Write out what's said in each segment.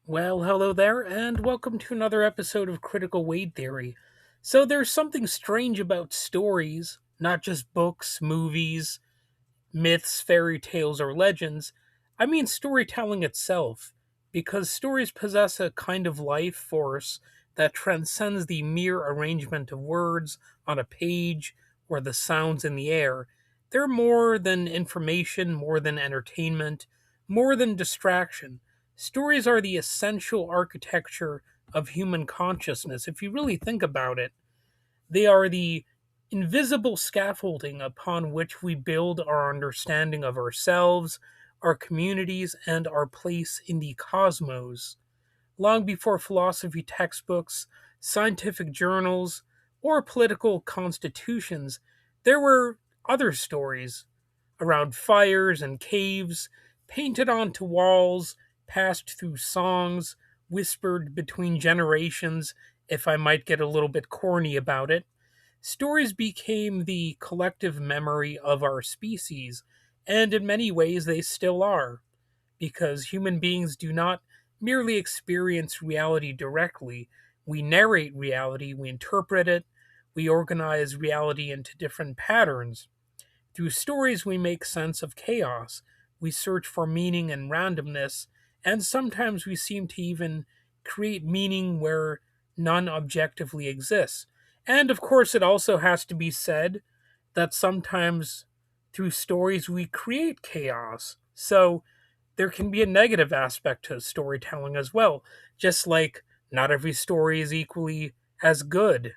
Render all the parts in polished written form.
Well, hello there, and welcome to another episode of Critical Weight Theory. So, there's something strange about stories, not just books, movies, myths, fairy tales, or legends. I mean, storytelling itself, because stories possess a kind of life force that transcends the mere arrangement of words on a page or the sounds in the air. They're more than information, more than entertainment, more than distraction. Stories are the essential architecture of human consciousness, if you really think about it. They are the invisible scaffolding upon which we build our understanding of ourselves, our communities, and our place in the cosmos. Long before philosophy textbooks, scientific journals, or political constitutions, there were other stories around fires and caves, painted onto walls, passed through songs, whispered between generations, if I might get a little bit corny about it. Stories became the collective memory of our species, and in many ways they still are, because human beings do not merely experience reality directly. We narrate reality, we interpret it, we organize reality into different patterns. Through stories, we make sense of chaos, we search for meaning and randomness, and sometimes we seem to even create meaning where none objectively exists. And of course, it also has to be said that sometimes through stories we create chaos. So there can be a negative aspect to storytelling as well, just like not every story is equally as good,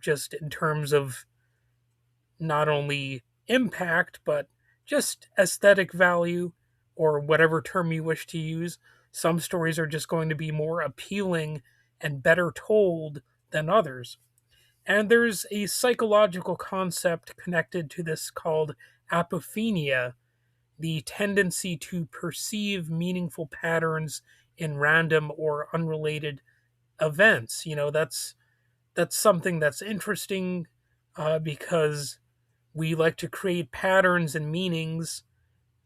just in terms of not only impact, but just aesthetic value or whatever term you wish to use. Some stories are just going to be more appealing and better told than others. And there's a psychological concept connected to this called apophenia, the tendency to perceive meaningful patterns in random or unrelated events. That's something that's interesting because we like to create patterns and meanings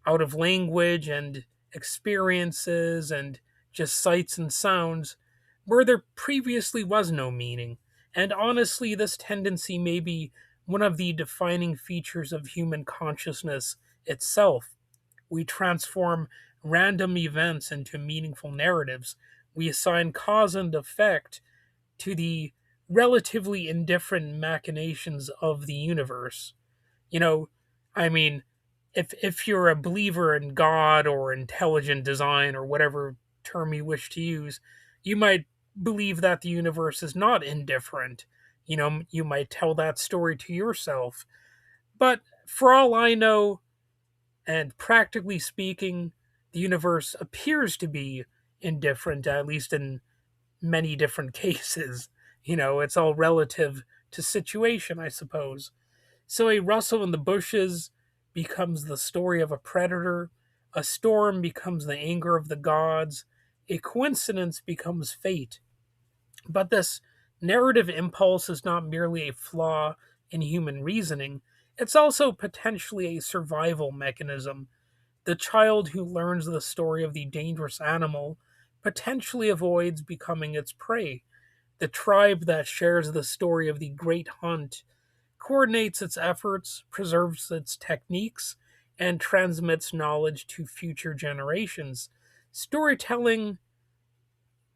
out of language and experiences and just sights and sounds where there previously was no meaning. And honestly, this tendency may be one of the defining features of human consciousness itself. We transform random events into meaningful narratives. We assign cause and effect to the relatively indifferent machinations of the universe. You know, I mean, if you're a believer in God or intelligent design or whatever term you wish to use, you might believe that the universe is not indifferent. You might tell that story to yourself. But for all I know, and practically speaking, the universe appears to be indifferent, at least in many different cases. It's all relative to situation, I suppose. So a rustle in the bushes becomes the story of a predator, a storm becomes the anger of the gods, a coincidence becomes fate. But this narrative impulse is not merely a flaw in human reasoning, it's also potentially a survival mechanism. The child who learns the story of the dangerous animal potentially avoids becoming its prey. The tribe that shares the story of the great hunt coordinates its efforts, preserves its techniques, and transmits knowledge to future generations. Storytelling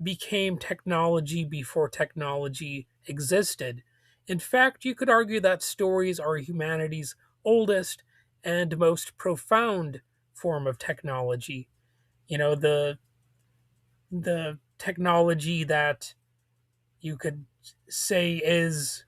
became technology before technology existed. In fact, you could argue that stories are humanity's oldest and most profound form of technology. The technology that you could say is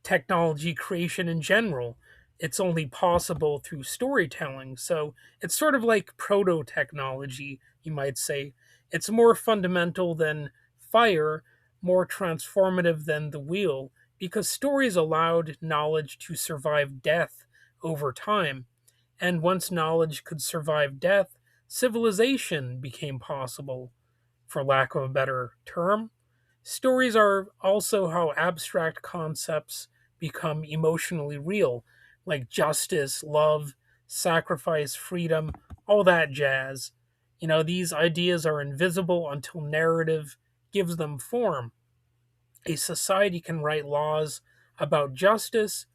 technology creation in general. It's only possible through storytelling. So it's sort of like proto technology, you might say. It's more fundamental than fire, more transformative than the wheel, because stories allowed knowledge to survive death over time. And once knowledge could survive death, civilization became possible, for lack of a better term. Stories are also how abstract concepts become emotionally real, like justice, love, sacrifice, freedom, all that jazz. These ideas are invisible until narrative gives them form. A society can write laws about justice,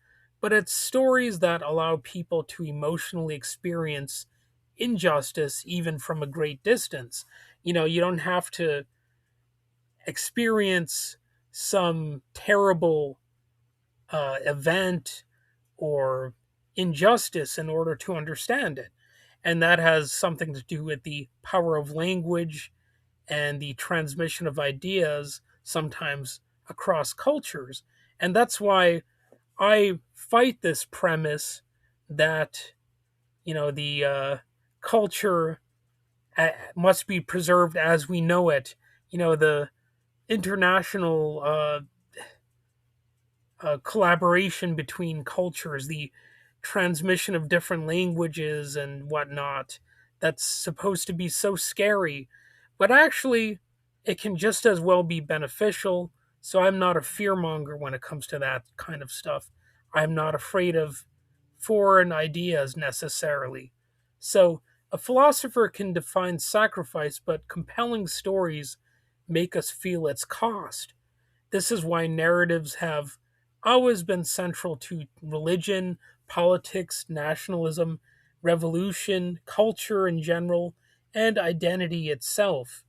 but it's stories that allow people to emotionally experience injustice even from a great distance. You don't have to experience some terrible event or injustice in order to understand it. And that has something to do with the power of language and the transmission of ideas, sometimes across cultures. And that's why I fight this premise that, the culture must be preserved as we know it. The international collaboration between cultures, the transmission of different languages and whatnot, that's supposed to be so scary. But actually, it can just as well be beneficial. So I'm not a fearmonger when it comes to that kind of stuff. I'm not afraid of foreign ideas necessarily. So a philosopher can define sacrifice, but compelling stories make us feel its cost. This is why narratives have always been central to religion, politics, nationalism, revolution, culture in general, and identity itself.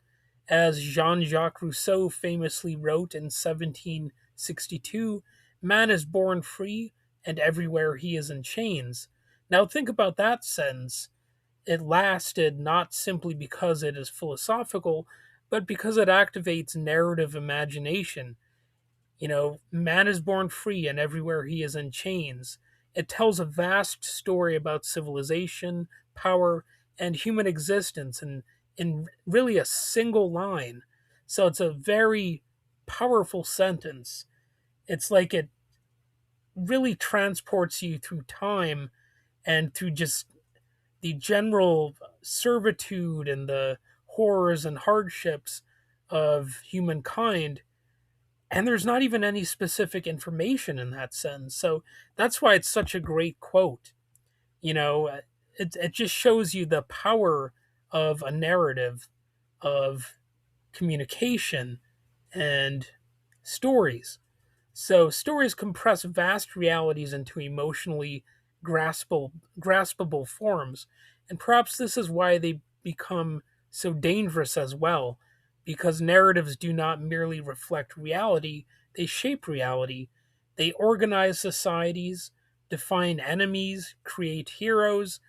As Jean Jacques Rousseau famously wrote in 1762, man is born free, and everywhere he is in chains. Now, think about that sentence. It lasted not simply because it is philosophical, but because it activates narrative imagination. Man is born free and everywhere he is in chains. It tells a vast story about civilization, power, and human existence in really a single line. So it's a very powerful sentence. It's like it really transports you through time and through just the general servitude and the horrors and hardships of humankind, and there's not even any specific information in that sense. So that's why it's such a great quote. It just shows you the power of a narrative, of communication, and stories. So stories compress vast realities into emotionally graspable forms, and perhaps this is why they become so dangerous as well, because narratives do not merely reflect reality, they shape reality. They organize societies, define enemies, create heroes,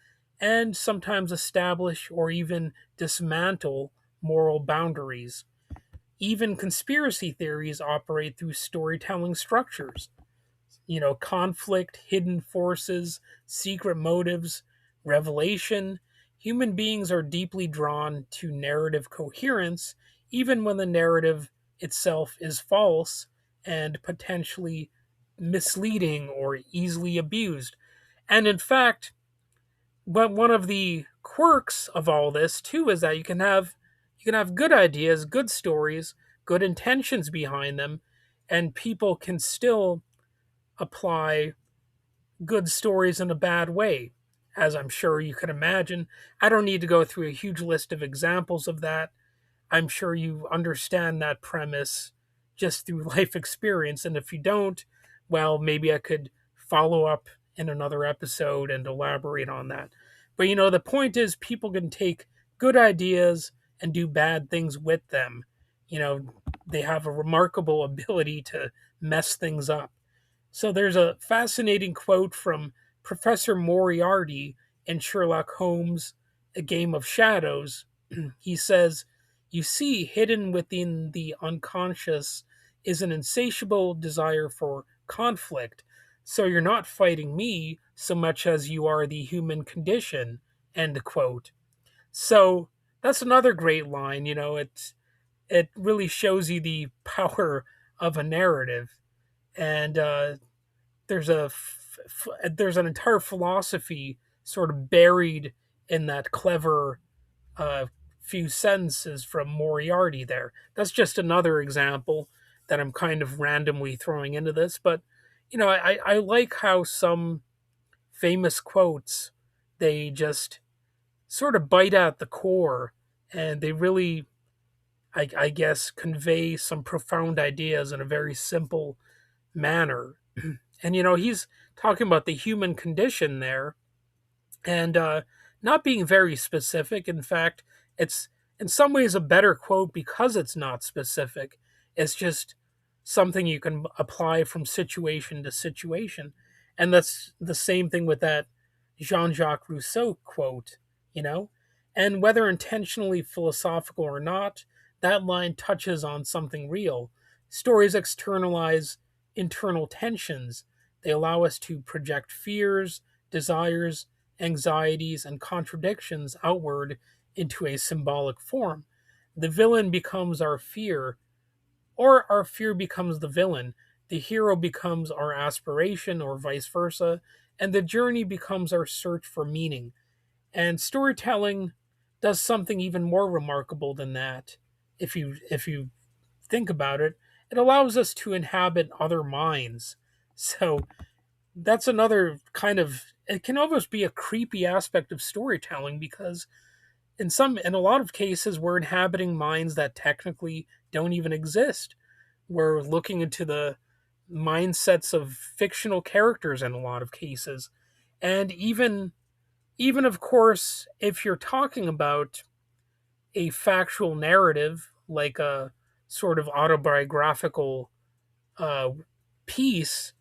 and sometimes establish or even dismantle moral boundaries. Even conspiracy theories operate through storytelling structures. Conflict, hidden forces, secret motives, revelation. Human beings are deeply drawn to narrative coherence, even when the narrative itself is false and potentially misleading or easily abused. And in fact, but one of the quirks of all this too is that you can have good ideas, good stories, good intentions behind them, and people can still apply good stories in a bad way, as I'm sure you can imagine. I don't need to go through a huge list of examples of that. I'm sure you understand that premise just through life experience. And if you don't, well, maybe I could follow up in another episode and elaborate on that. But the point is, people can take good ideas and do bad things with them. You know, they have a remarkable ability to mess things up. So there's a fascinating quote from Professor Moriarty in Sherlock Holmes' A Game of Shadows. He says, "You see, hidden within the unconscious is an insatiable desire for conflict. So you're not fighting me so much as you are the human condition." End quote. So that's another great line. It really shows you the power of a narrative, and there's an entire philosophy sort of buried in that clever uh, few sentences from Moriarty there. That's just another example that I'm kind of randomly throwing into this. But, I like how some famous quotes, they just sort of bite at the core and they really, I guess, convey some profound ideas in a very simple manner. And he's talking about the human condition there, and not being very specific. In fact, it's in some ways a better quote because it's not specific. It's just something you can apply from situation to situation. And that's the same thing with that Jean Jacques Rousseau quote, you know? And whether intentionally philosophical or not, that line touches on something real. Stories externalize internal tensions. They allow us to project fears, desires, anxieties, and contradictions outward into a symbolic form. The villain becomes our fear, or our fear becomes the villain. The hero becomes our aspiration, or vice versa, and the journey becomes our search for meaning. And storytelling does something even more remarkable than that. If you think about it, it allows us to inhabit other minds. So that's another kind of, it can almost be a creepy aspect of storytelling, because in a lot of cases we're inhabiting minds that technically don't even exist. We're looking into the mindsets of fictional characters in a lot of cases. And even of course, if you're talking about a factual narrative, like a sort of autobiographical uh, piece,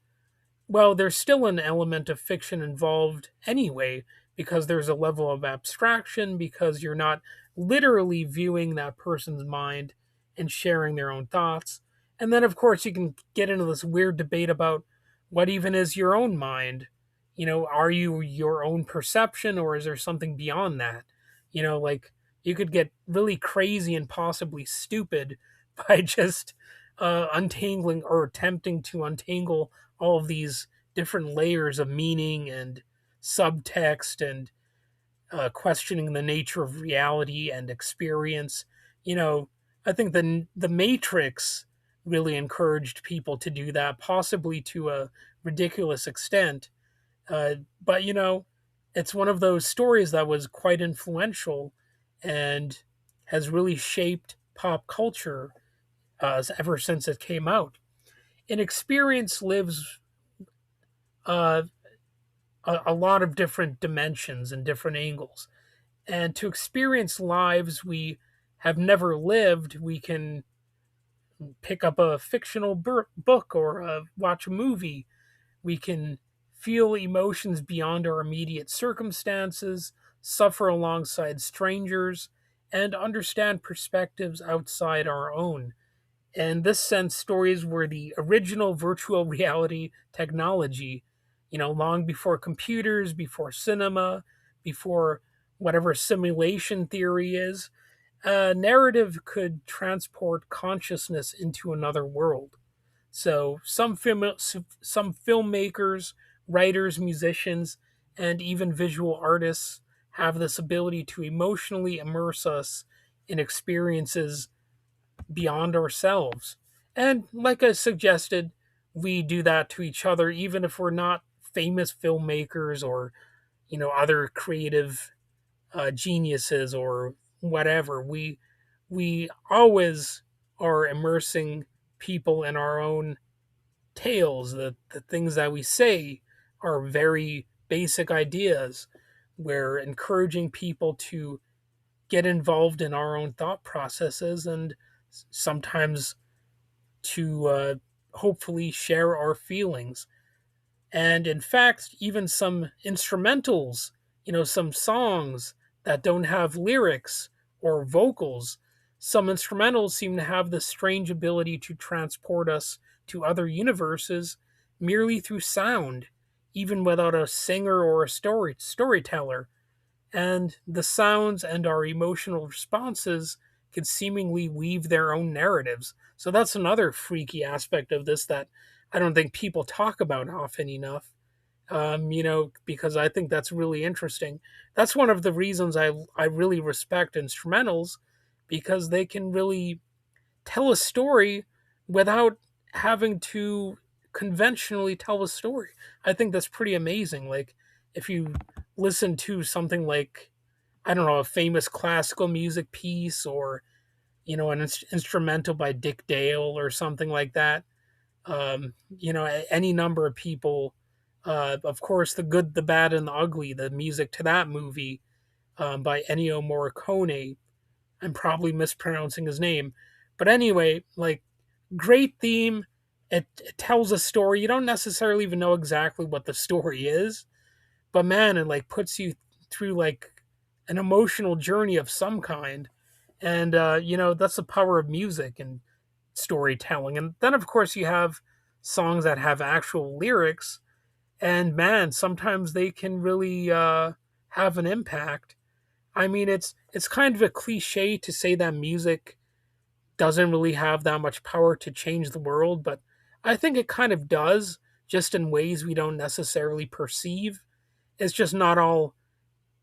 well, there's still an element of fiction involved anyway, because there's a level of abstraction, because you're not literally viewing that person's mind and sharing their own thoughts. And then, of course, you can get into this weird debate about what even is your own mind. Are you your own perception, or is there something beyond that? Like, you could get really crazy and possibly stupid by just untangling or attempting to untangle all of these different layers of meaning and subtext, and questioning the nature of reality and experience. You know, I think the Matrix really encouraged people to do that, possibly to a ridiculous extent. But it's one of those stories that was quite influential and has really shaped pop culture ever since it came out. An experience lives uh, a lot of different dimensions and different angles. And to experience lives we have never lived, we can pick up a fictional book, or watch a movie. We can feel emotions beyond our immediate circumstances, suffer alongside strangers, and understand perspectives outside our own. In this sense, stories were the original virtual reality technology, long before computers, before cinema, before whatever simulation theory is. A narrative could transport consciousness into another world. So some filmmakers, writers, musicians, and even visual artists have this ability to emotionally immerse us in experiences beyond ourselves. And like I suggested, we do that to each other, even if we're not famous filmmakers, or other creative geniuses, or whatever. We always are immersing people in our own tales. The things that we say are very basic ideas. We're encouraging people to get involved in our own thought processes, and sometimes to hopefully share our feelings. And in fact, even some instrumentals, some songs that don't have lyrics or vocals, some instrumentals seem to have this strange ability to transport us to other universes merely through sound, even without a singer or a storyteller. And the sounds and our emotional responses could seemingly weave their own narratives. So that's another freaky aspect of this that I don't think people talk about often enough. Because I think that's really interesting. That's one of the reasons I really respect instrumentals, because they can really tell a story without having to conventionally tell a story. I think that's pretty amazing. Like, if you listen to something like I don't know, a famous classical music piece, or an instrumental by Dick Dale or something like that. Any number of people. Of course, the good, the bad, and the ugly. The music to that movie by Ennio Morricone. I'm probably mispronouncing his name, but anyway, like, great theme. It tells a story. You don't necessarily even know exactly what the story is, but man, it like puts you through like an emotional journey of some kind. And that's the power of music and storytelling. And then of course you have songs that have actual lyrics, and man, sometimes they can really have an impact. I mean, it's kind of a cliche to say that music doesn't really have that much power to change the world, but I think it kind of does, just in ways we don't necessarily perceive. It's just not all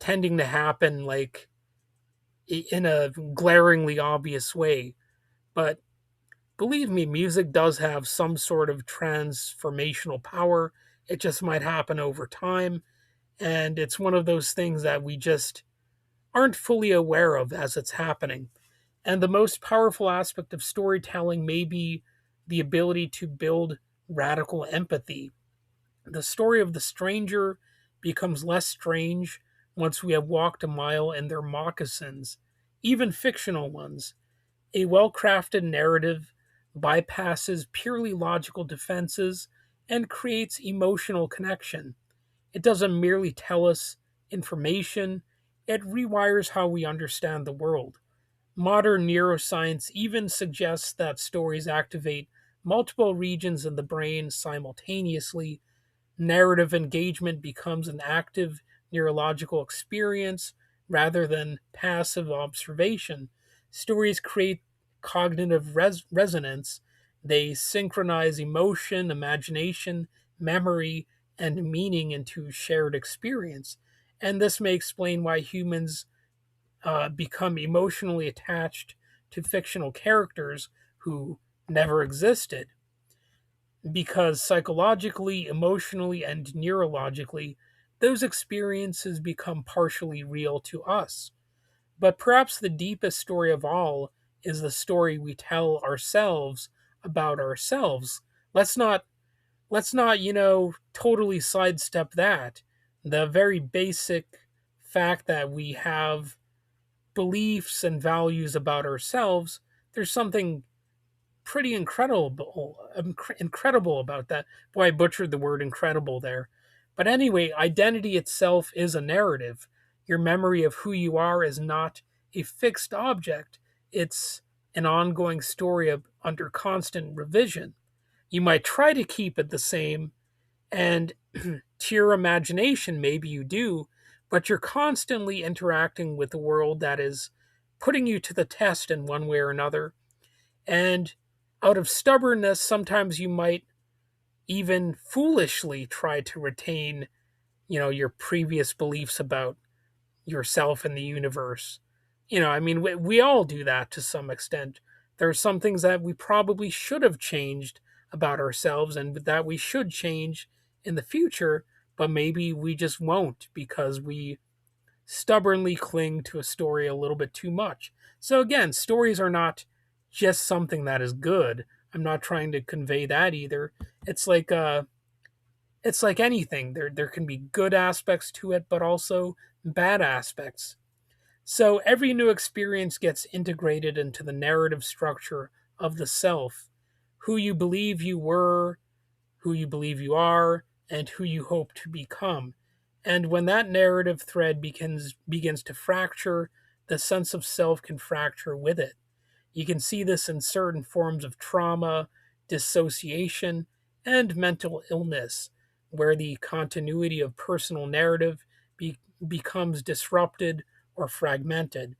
tending to happen like in a glaringly obvious way. But believe me, music does have some sort of transformational power. It just might happen over time, and it's one of those things that we just aren't fully aware of as it's happening. And the most powerful aspect of storytelling may be the ability to build radical empathy. The story of the stranger becomes less strange once we have walked a mile in their moccasins, even fictional ones. A well crafted narrative bypasses purely logical defenses and creates emotional connection. It doesn't merely tell us information, it rewires how we understand the world. Modern neuroscience even suggests that stories activate multiple regions in the brain simultaneously. Narrative engagement becomes an active neurological experience rather than passive observation. Stories create cognitive resonance. They synchronize emotion, imagination, memory, and meaning into shared experience. And this may explain why humans become emotionally attached to fictional characters who never existed, because psychologically, emotionally, and neurologically, those experiences become partially real to us. But perhaps the deepest story of all is the story we tell ourselves about ourselves. Let's not totally sidestep that. The very basic fact that we have beliefs and values about ourselves, there's something pretty incredible about that. Boy, I butchered the word incredible there. But anyway, identity itself is a narrative. Your memory of who you are is not a fixed object. It's an ongoing story under constant revision. You might try to keep it the same, and to your imagination, maybe you do, but you're constantly interacting with a world that is putting you to the test in one way or another. And out of stubbornness, sometimes you might even foolishly try to retain, your previous beliefs about yourself and the universe. I mean, we all do that to some extent. There are some things that we probably should have changed about ourselves and that we should change in the future, but maybe we just won't because we stubbornly cling to a story a little bit too much. So again, stories are not just something that is good. I'm not trying to convey that either. It's like it's like anything. There can be good aspects to it, but also bad aspects. So every new experience gets integrated into the narrative structure of the self, who you believe you were, who you believe you are, and who you hope to become. And when that narrative thread begins to fracture, the sense of self can fracture with it. You can see this in certain forms of trauma, dissociation, and mental illness, where the continuity of personal narrative becomes disrupted or fragmented.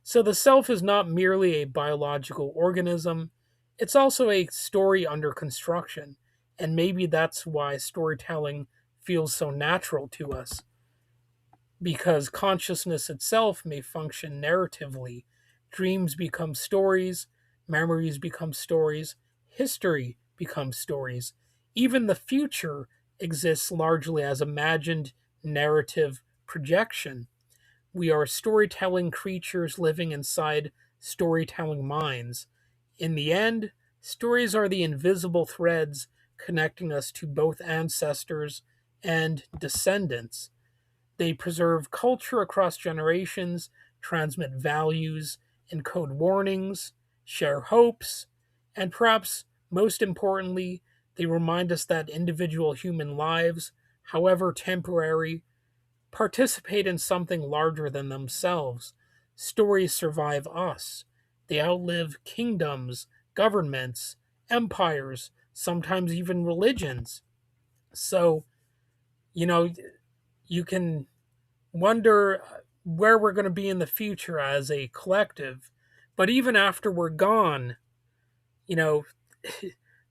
So the self is not merely a biological organism, it's also a story under construction. And maybe that's why storytelling feels so natural to us, because consciousness itself may function narratively. Dreams become stories, memories become stories, history becomes stories. Even the future exists largely as imagined narrative projection. We are storytelling creatures living inside storytelling minds. In the end, stories are the invisible threads connecting us to both ancestors and descendants. They preserve culture across generations, transmit values, encode warnings, share hopes, and perhaps most importantly, they remind us that individual human lives, however temporary, participate in something larger than themselves. Stories survive us. They outlive kingdoms, governments, empires, sometimes even religions. So, you know, you can wonder where we're going to be in the future as a collective. But even after we're gone, you know,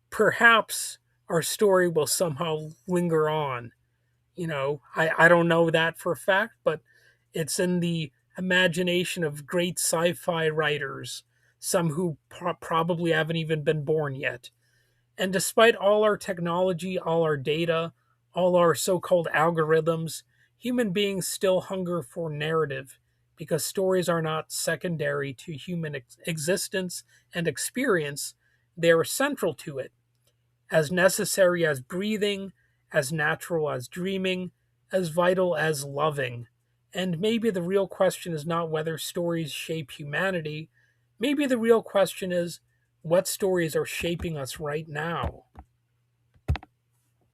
perhaps our story will somehow linger on. I don't know that for a fact, but it's in the imagination of great sci fi writers, some who probably haven't even been born yet. And despite all our technology, all our data, all our so called algorithms, human beings still hunger for narrative because stories are not secondary to human existence and experience, they are central to it, as necessary as breathing, as natural as dreaming, as vital as loving. And maybe the real question is not whether stories shape humanity. Maybe the real question is what stories are shaping us right now.